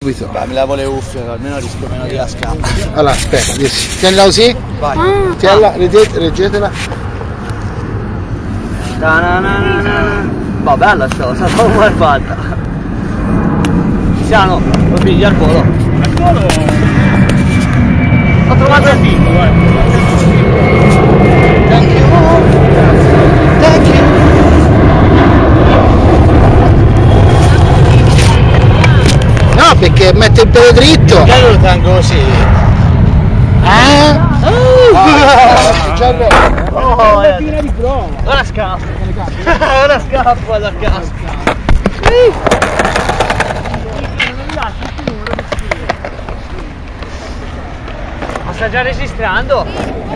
Beh, mi lavo le cuffie, almeno rischio meno di cascare. Allora, aspetta, tienila così. Vai. Tienila, reggetela. Va bella sta cosa, come è fatta? Siano, lo pigli al volo. Al volo? Ho trovato il film, guarda. Thank you. Thank you. No, perché mette il pelo dritto. Perché lo tengo così? Piena di prova. Ora scappo. Ora scappo da casa. Ma sta già registrando?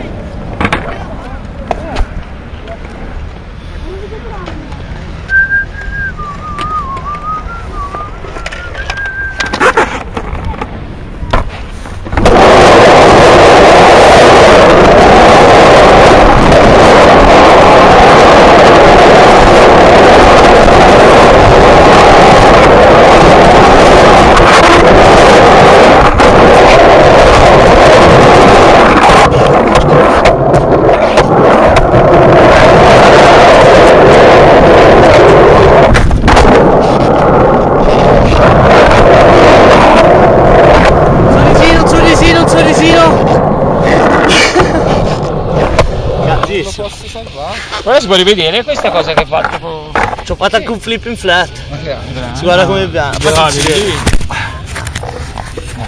Lo posso salvare? Ora si può rivedere questa cosa che fa tipo... Ci ho fatto anche un flip in flat. Ma che grande. Si guarda come è piano.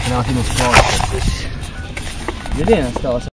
Un attimo sport. Vedi sta cosa?